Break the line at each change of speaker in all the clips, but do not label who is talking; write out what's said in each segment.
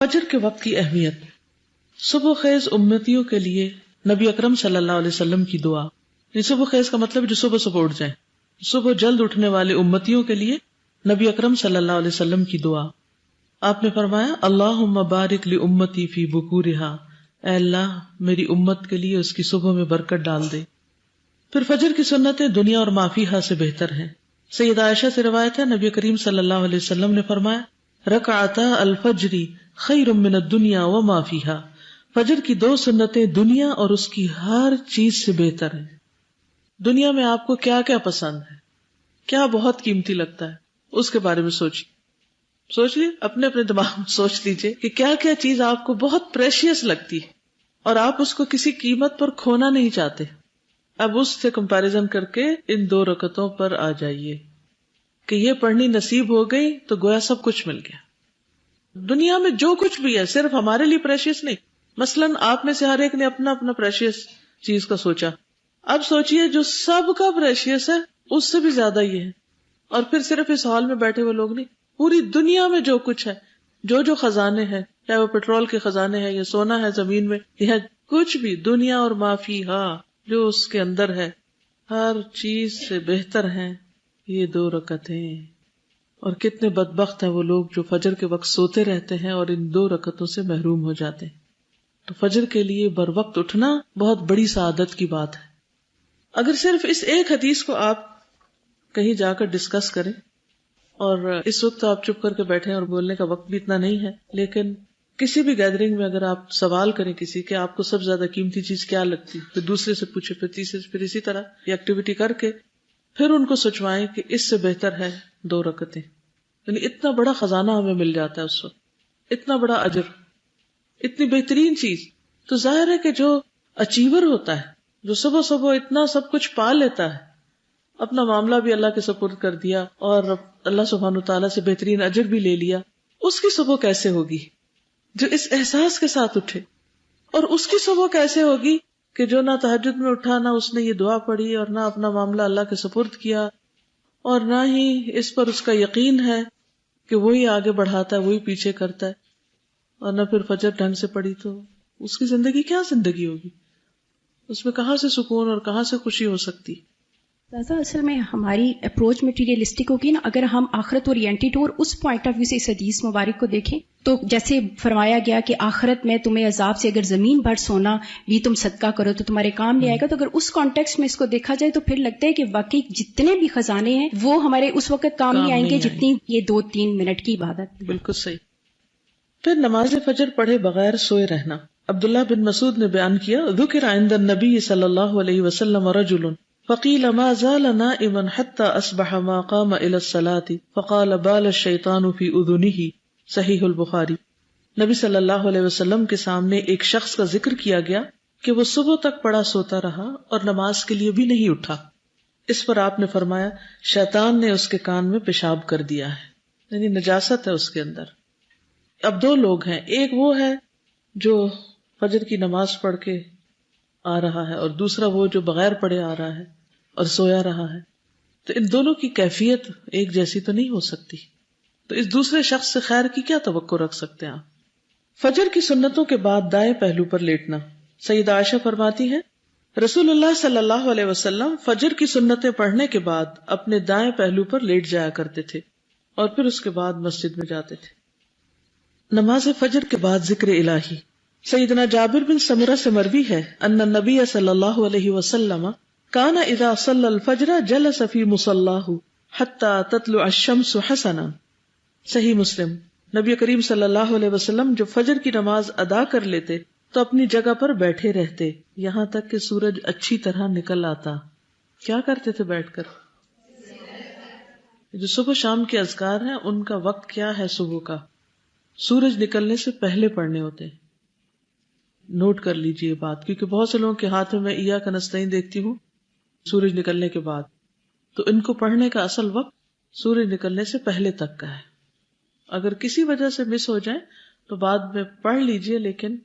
فجر کے وقت کی اہمیت. صبح خیز امتیوں کے لیے نبی اکرم صلی اللہ علیہ وسلم کی دعا. یہ صبح خیز کا مطلب جو صبح صبح اٹھ جائیں. صبح جلد اٹھنے والے امتیوں کے لیے نبی اکرم صلی اللہ علیہ وسلم کی دعا. آپ نے فرمایا اللہم بارک لامتی فی بکورہا، اے اللہ میری امت کے لیے اس کی صبح میں برکت ڈال دے. پھر فجر کی سنتیں دنیا اور ما فیہا سے بہتر ہیں. سیدہ عائشہ سے روایت ہے نبی کریم صلی اللہ علیہ وسلم نے فرمایا رکعتا الفجر خیر من الدنیا وما فیہا، فجر کی 2 سنتیں دنیا اور اس کی ہر چیز سے بہتر ہیں. دنیا میں آپ کو کیا کیا پسند ہے، کیا بہت قیمتی لگتا ہے، اس کے بارے میں سوچیے. سوچ لیے اپنے دماغ میں سوچ لیجئے کہ کیا کیا چیز آپ کو بہت پریشیس لگتی ہے اور آپ اس کو کسی قیمت پر کھونا نہیں چاہتے. اب اس سے کمپیریزن کر کے ان 2 رکعتوں پر آ جائیے کہ یہ پڑھنی نصیب ہو گئی تو گویا سب کچھ مل گیا. دنیا میں جو کچھ بھی ہے صرف ہمارے لیے پریشیس نہیں. مثلاً آپ میں سے ہر ایک نے اپنا اپنا پریشیس چیز کا سوچا. اب سوچئے جو سب کا پریشیس ہے اس سے بھی زیادہ یہ ہے. اور پھر صرف اس ہال میں بیٹھے ہوئے لوگ نہیں، پوری دنیا میں جو کچھ ہے، جو خزانے ہیں، چاہے وہ پیٹرول کے خزانے ہیں یا سونا ہے زمین میں یا کچھ بھی، دنیا اور ما فیہا جو اس کے اندر ہے، ہر چیز سے بہتر ہیں یہ 2 رکعتیں. اور کتنے بدبخت ہیں وہ لوگ جو فجر کے وقت سوتے رہتے ہیں اور ان 2 رکعتوں سے محروم ہو جاتے ہیں. تو فجر کے لیے بر وقت اٹھنا بہت بڑی سعادت کی بات ہے. اگر صرف اس ایک حدیث کو آپ کہیں جا کر ڈسکس کریں، اور اس وقت آپ چپ کر کے بیٹھیں اور بولنے کا وقت بھی اتنا نہیں ہے، لیکن کسی بھی گیدرنگ میں اگر آپ سوال کریں کسی کہ آپ کو سب سے زیادہ قیمتی چیز کیا لگتی، پھر دوسرے سے پوچھے، پھر تیسرے سے، پھر اسی طرح یہ ایکٹیویٹی کر کے پھر ان کو سوچوائیں کہ اس سے بہتر ہے 2 رکعتیں. یعنی اتنا بڑا خزانہ ہمیں مل جاتا ہے اس وقت، اتنا بڑا اجر، اتنی بہترین چیز. تو ظاہر ہے کہ جو اچیور ہوتا ہے، جو صبح صبح اتنا سب کچھ پا لیتا ہے، اپنا معاملہ بھی اللہ کے سپرد کر دیا اور اللہ سبحانہ وتعالیٰ سے بہترین اجر بھی لے لیا، اس کی صبح کیسے ہوگی جو اس احساس کے ساتھ اٹھے؟ اور اس کی صبح کیسے ہوگی کہ جو نہ تہجد میں اٹھا، نہ اس نے یہ دعا پڑھی اور نہ اپنا معاملہ اللہ کے سپرد کیا، اور نہ ہی اس پر اس کا یقین ہے کہ وہی آگے بڑھاتا ہے، وہی پیچھے کرتا ہے، اور نہ پھر فجر ڈھنگ سے پڑھی، تو اس کی زندگی کیا زندگی ہوگی؟ اس میں کہاں سے سکون اور کہاں سے خوشی ہو سکتی؟
اصل میں ہماری اپروچ میٹیریلسٹک ہوگی نا. اگر ہم آخرت اورینٹڈ اور اس پوائنٹ آف ویو سے اس حدیث مبارک کو دیکھیں تو جیسے فرمایا گیا کہ آخرت میں تمہیں عذاب سے اگر زمین بھر سونا بھی تم صدقہ کرو تو تمہارے کام نہیں آئے گا. تو اگر اس کانٹیکسٹ میں اس کو دیکھا جائے تو پھر لگتا ہے کہ واقعی جتنے بھی خزانے ہیں وہ ہمارے اس وقت کام نہیں آئیں گے جتنی یہ 2-3 منٹ کی عبادت.
بالکل صحیح. پھر نماز فجر پڑھے بغیر سوئے رہنا. عبداللہ بن مسعود نے بیان کیا ذکر عند النبی صلی اللہ علیہ وسلم رجل فقیل ما زال نائما حتى اصبح ما قام الى الصلاة فقال بال الشیطان فی اذنه. صحیح البخاری. نبی صلی اللہ علیہ وسلم کے سامنے ایک شخص کا ذکر کیا گیا کہ وہ صبح تک پڑا سوتا رہا اور نماز کے لیے بھی نہیں اٹھا. اس پر آپ نے فرمایا شیطان نے اس کے کان میں پیشاب کر دیا ہے، یعنی نجاست ہے اس کے اندر. اب 2 لوگ ہیں، ایک وہ ہے جو فجر کی نماز پڑھ کے آ رہا ہے اور دوسرا وہ جو بغیر پڑھے آ رہا ہے اور سویا رہا ہے. تو ان دونوں کی کیفیت ایک جیسی تو نہیں ہو سکتی، تو اس دوسرے شخص سے خیر کی کیا توقع رکھ سکتے ہیں آپ؟ فجر کی سنتوں کے بعد دائیں پہلو پر لیٹنا. سیدہ عائشہ فرماتی ہے رسول اللہ صلی اللہ علیہ وسلم فجر کی سنتیں پڑھنے کے بعد اپنے دائیں پہلو پر لیٹ جایا کرتے تھے اور پھر اس کے بعد مسجد میں جاتے تھے. نماز فجر کے بعد ذکر الہی. سیدنا جابر بن سمرہ سے مروی ہے ان النبی صلی اللہ علیہ وسلم کان اذا صلی الفجر جلس فی مصلاہ حتی تطلع الشمس حسنا. صحیح مسلم. نبی کریم صلی اللہ علیہ وسلم جب فجر کی نماز ادا کر لیتے تو اپنی جگہ پر بیٹھے رہتے یہاں تک کہ سورج اچھی طرح نکل آتا. کیا کرتے تھے بیٹھ کر؟ جو صبح شام کے اذکار ہیں ان کا وقت کیا ہے؟ صبح کا سورج نکلنے سے پہلے پڑھنے ہوتے ہیں. نوٹ کر لیجئے بات، کیونکہ بہت سے لوگوں کے ہاتھ میں ایاک نستعین دیکھتی ہوں سورج نکلنے کے بعد، تو ان کو پڑھنے کا اصل وقت سورج نکلنے سے پہلے تک کا ہے. اگر کسی وجہ سے مس ہو جائے تو بعد میں پڑھ لیجئے، لیکن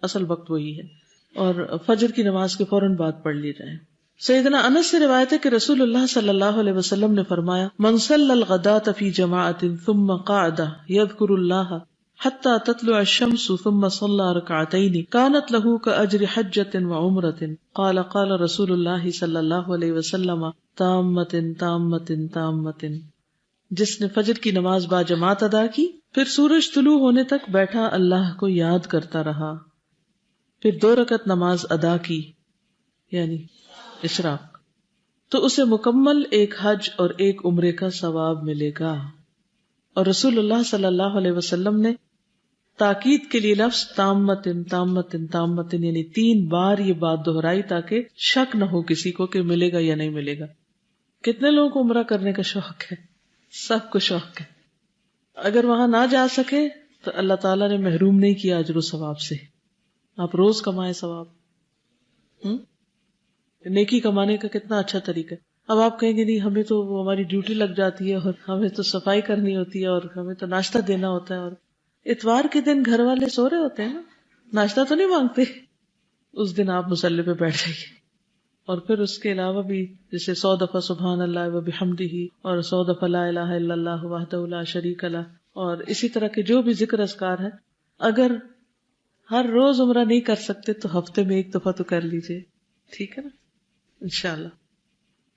اصل وقت وہی ہے، اور فجر کی نماز کے فوراً بعد پڑھ لی جائے. سیدنا انس سے روایت ہے کہ رسول اللہ صلی اللہ علیہ وسلم نے فرمایا من صلی الغداۃ فی جماعۃ ثم قعد یذکر اللہ حتى تطلع الشمس ثم صلى ركعتين كانت له كأجر حجة وعمرة. قال قال رسول الله صلى الله عليه وسلم تامة تامة تامة. جس نے فجر کی نماز با جماعت ادا کی پھر سورج طلوع ہونے تک بیٹھا اللہ کو یاد کرتا رہا، پھر 2 رکعت نماز ادا کی یعنی اشراق، تو اسے مکمل ایک حج اور ایک عمرے کا ثواب ملے گا. اور رسول اللہ صلی اللہ علیہ وسلم نے تاکید کے لیے لفظ تامتن تامتن تامتن یعنی 3 بار یہ بات دہرائی تاکہ شک نہ ہو کسی کو کہ ملے گا یا نہیں ملے گا. کتنے لوگوں کو عمرہ کرنے کا شوق ہے؟ سب کو شوق ہے. اگر وہاں نہ جا سکے تو اللہ تعالیٰ نے محروم نہیں کیا اجر و ثواب سے. آپ روز کمائیں ثواب. نیکی کمانے کا کتنا اچھا طریقہ ہے. اب آپ کہیں گے نہیں ہمیں تو وہ ہماری ڈیوٹی لگ جاتی ہے اور ہمیں تو صفائی کرنی ہوتی ہے اور ہمیں تو ناشتہ دینا ہوتا ہے، اور اتوار کے دن گھر والے سو رہے ہوتے ہیں نا، ناشتہ تو نہیں مانگتے. اس دن آپ مصلی پہ بیٹھ جائیے. اور پھر اس کے علاوہ بھی جیسے 100 دفعہ سبحان اللہ و بحمدہ اور 100 دفعہ لا الہ الا اللہ وحدہ لا شریک لہ، اور اسی طرح کے جو بھی ذکر اذکار ہیں. اگر ہر روز عمرہ نہیں کر سکتے تو ہفتے میں 1 دفعہ تو کر لیجئے، ٹھیک ہے نا، انشاءاللہ.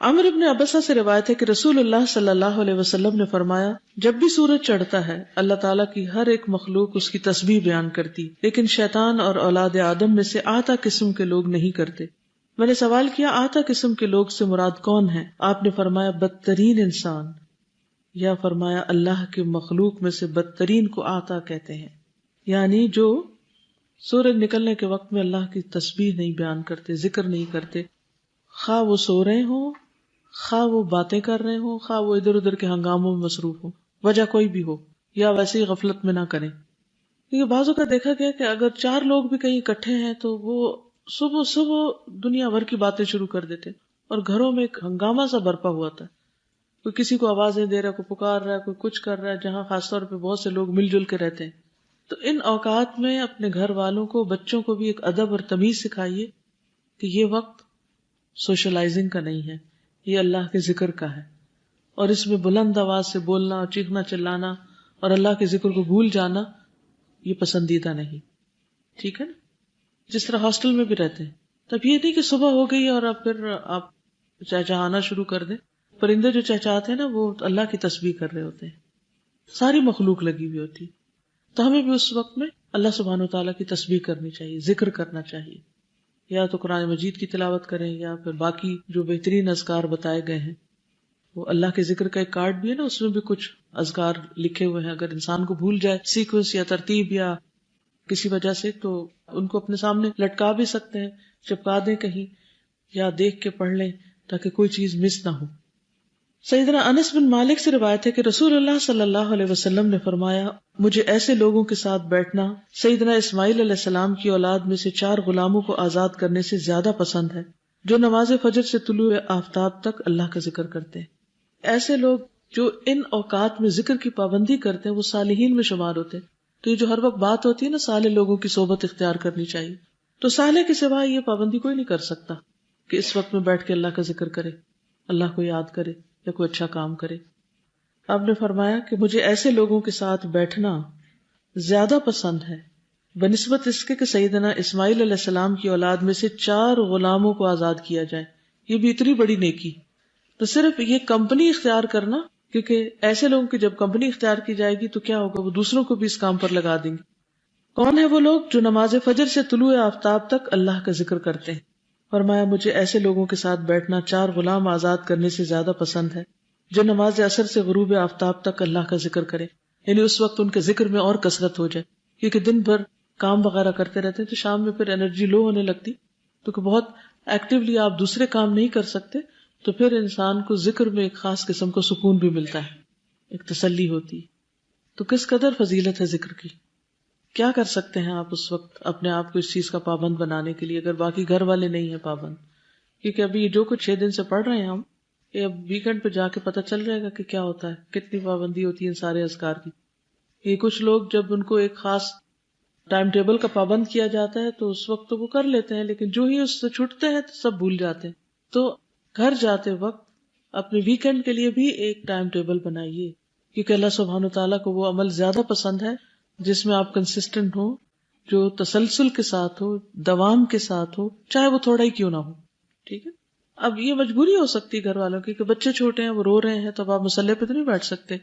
عمرو بن عبسہ سے روایت ہے کہ رسول اللہ صلی اللہ علیہ وسلم نے فرمایا جب بھی سورج چڑھتا ہے اللہ تعالیٰ کی ہر ایک مخلوق اس کی تسبیح بیان کرتی، لیکن شیطان اور اولاد آدم میں سے آتا قسم کے لوگ نہیں کرتے. میں نے سوال کیا آتا قسم کے لوگ سے مراد کون ہیں؟ آپ نے فرمایا بدترین انسان، یا فرمایا اللہ کے مخلوق میں سے بدترین کو آتا کہتے ہیں، یعنی جو سورج نکلنے کے وقت میں اللہ کی تسبیح نہیں بیان کرتے، ذکر نہیں کرتے، خواہ وہ سو رہے ہوں، خواہ وہ باتیں کر رہے ہوں، خواہ وہ ادھر ادھر کے ہنگاموں میں مصروف ہو، وجہ کوئی بھی ہو، یا ویسے ہی غفلت میں نہ کریں. کیونکہ بعضوں کا دیکھا گیا کہ اگر 4 لوگ بھی کہیں اکٹھے ہیں تو وہ صبح صبح دنیا بھر کی باتیں شروع کر دیتے اور گھروں میں ایک ہنگامہ سا برپا ہوا تھا. کوئی کسی کو آوازیں دے رہا ہے، کوئی پکار رہا ہے، کوئی کچھ کر رہا ہے، جہاں خاص طور پہ بہت سے لوگ مل جل کے رہتے ہیں. تو ان اوقات میں اپنے گھر والوں کو، بچوں کو بھی ایک ادب اور تمیز سکھائیے کہ یہ وقت سوشلائزنگ کا نہیں ہے، یہ اللہ کے ذکر کا ہے، اور اس میں بلند آواز سے بولنا، چیخنا چلانا اور اللہ کے ذکر کو بھول جانا یہ پسندیدہ نہیں. ٹھیک ہے نا؟ جس طرح ہاسٹل میں بھی رہتے ہیں، تب یہ نہیں کہ صبح ہو گئی اور اب پھر آپ چہچہانا شروع کر دیں. پرندے جو چہچہاتے ہیں نا وہ اللہ کی تسبیح کر رہے ہوتے ہیں، ساری مخلوق لگی ہوئی ہوتی. تو ہمیں بھی اس وقت میں اللہ سبحانہ و تعالیٰ کی تسبیح کرنی چاہیے، ذکر کرنا چاہیے. یا تو قرآن مجید کی تلاوت کریں یا پھر باقی جو بہترین اذکار بتائے گئے ہیں. وہ اللہ کے ذکر کا ایک کارڈ بھی ہے نا، اس میں بھی کچھ اذکار لکھے ہوئے ہیں. اگر انسان کو بھول جائے سیکوینس یا ترتیب یا کسی وجہ سے تو ان کو اپنے سامنے لٹکا بھی سکتے ہیں، چپکا دیں کہیں یا دیکھ کے پڑھ لیں تاکہ کوئی چیز مس نہ ہو. سیدنا انس بن مالک سے روایت ہے کہ رسول اللہ صلی اللہ علیہ وسلم نے فرمایا مجھے ایسے لوگوں کے ساتھ بیٹھنا سیدنا اسماعیل علیہ السلام کی اولاد میں سے 4 غلاموں کو آزاد کرنے سے زیادہ پسند ہے جو نماز فجر سے طلوع آفتاب تک اللہ کا ذکر کرتے ہیں. ایسے لوگ جو ان اوقات میں ذکر کی پابندی کرتے ہیں وہ صالحین میں شمار ہوتے ہیں. تو یہ جو ہر وقت بات ہوتی ہے نا صالح لوگوں کی صحبت اختیار کرنی چاہیے، تو صالح کے سوا یہ پابندی کوئی نہیں کر سکتا کہ اس وقت میں بیٹھ کے اللہ کا ذکر کرے، اللہ کو یاد کرے یا کوئی اچھا کام کرے. آپ نے فرمایا کہ مجھے ایسے لوگوں کے ساتھ بیٹھنا زیادہ پسند ہے بنسبت اس کے کہ سیدنا اسماعیل علیہ السلام کی اولاد میں سے 4 غلاموں کو آزاد کیا جائے. یہ بھی اتنی بڑی نیکی. تو صرف یہ کمپنی اختیار کرنا، کیونکہ ایسے لوگوں کی جب کمپنی اختیار کی جائے گی تو کیا ہوگا، وہ دوسروں کو بھی اس کام پر لگا دیں گے. کون ہے وہ لوگ جو نماز فجر سے طلوع آفتاب تک اللہ کا ذکر کرتے ہیں؟ فرمایا مجھے ایسے لوگوں کے ساتھ بیٹھنا 4 غلام آزاد کرنے سے زیادہ پسند ہے جو نماز عصر سے غروب آفتاب تک اللہ کا ذکر کرے، یعنی اس وقت ان کے ذکر میں اور کثرت ہو جائے. کیونکہ دن بھر کام وغیرہ کرتے رہتے ہیں تو شام میں پھر انرجی لو ہونے لگتی، تو کہ بہت ایکٹیولی آپ دوسرے کام نہیں کر سکتے، تو پھر انسان کو ذکر میں ایک خاص قسم کا سکون بھی ملتا ہے، ایک تسلی ہوتی. تو کس قدر فضیلت ہے ذکر کی. کیا کر سکتے ہیں آپ اس وقت اپنے آپ کو اس چیز کا پابند بنانے کے لیے اگر باقی گھر والے نہیں ہیں پابند؟ کیونکہ ابھی یہ جو کچھ 6 دن سے پڑھ رہے ہیں ہم، یہ اب ویکینڈ پہ جا کے پتہ چل جائے گا کہ کیا ہوتا ہے، کتنی پابندی ہوتی ہے ان سارے اذکار کی. یہ کچھ لوگ جب ان کو ایک خاص ٹائم ٹیبل کا پابند کیا جاتا ہے تو اس وقت تو وہ کر لیتے ہیں، لیکن جو ہی اس سے چھوٹتے ہیں تو سب بھول جاتے ہیں. تو گھر جاتے وقت اپنے ویکینڈ کے لیے بھی ایک ٹائم ٹیبل بنائیے، کیونکہ اللہ سبحانہ تعالیٰ کو وہ عمل زیادہ پسند ہے جس میں آپ کنسسٹنٹ ہو، جو تسلسل کے ساتھ ہو، دوام کے ساتھ ہو، چاہے وہ تھوڑا ہی کیوں نہ ہو. ٹھیک ہے. اب یہ مجبوری ہو سکتی گھر والوں کی کہ بچے چھوٹے ہیں، وہ رو رہے ہیں، تو اب آپ مسلح پہ تو نہیں بیٹھ سکتے،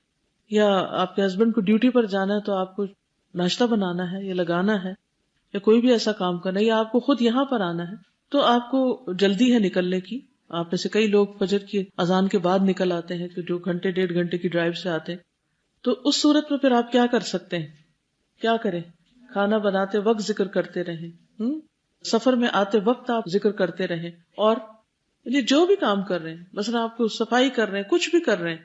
یا آپ کے ہسبینڈ کو ڈیوٹی پر جانا ہے تو آپ کو ناشتہ بنانا ہے یا لگانا ہے یا کوئی بھی ایسا کام کرنا ہے، یا آپ کو خود یہاں پر آنا ہے، تو آپ کو جلدی ہے نکلنے کی. آپ میں سے کئی لوگ فجر کی اذان کے بعد نکل آتے ہیں، کہ جو گھنٹے 1.5 گھنٹے کی ڈرائیو سے آتے ہیں. تو اس صورت میں پھر آپ کیا کر سکتے ہیں؟ کیا کریں؟ کھانا بناتے وقت ذکر کرتے رہیں، سفر میں آتے وقت آپ ذکر کرتے رہیں، اور یعنی جو بھی کام کر رہے ہیں، مثلا آپ کو صفائی کر رہے ہیں، کچھ بھی کر رہے ہیں،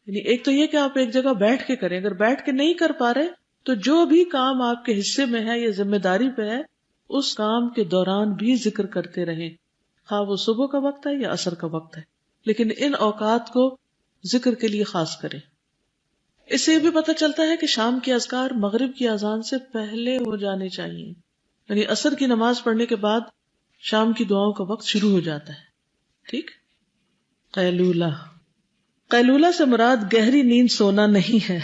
یعنی ایک تو یہ کہ آپ ایک جگہ بیٹھ کے کریں. اگر بیٹھ کے نہیں کر پا رہے تو جو بھی کام آپ کے حصے میں ہے یا ذمہ داری پہ ہے، اس کام کے دوران بھی ذکر کرتے رہیں، خواہ وہ صبح کا وقت ہے یا عصر کا وقت ہے، لیکن ان اوقات کو ذکر کے لیے خاص کریں. اس سے یہ بھی پتہ چلتا ہے کہ شام کے اذکار مغرب کی اذان سے پہلے ہو جانے چاہیے، یعنی عصر کی نماز پڑھنے کے بعد شام کی دعاؤں کا وقت شروع ہو جاتا ہے. ٹھیک. قیلولہ، قیلولہ سے مراد گہری نیند سونا نہیں ہے،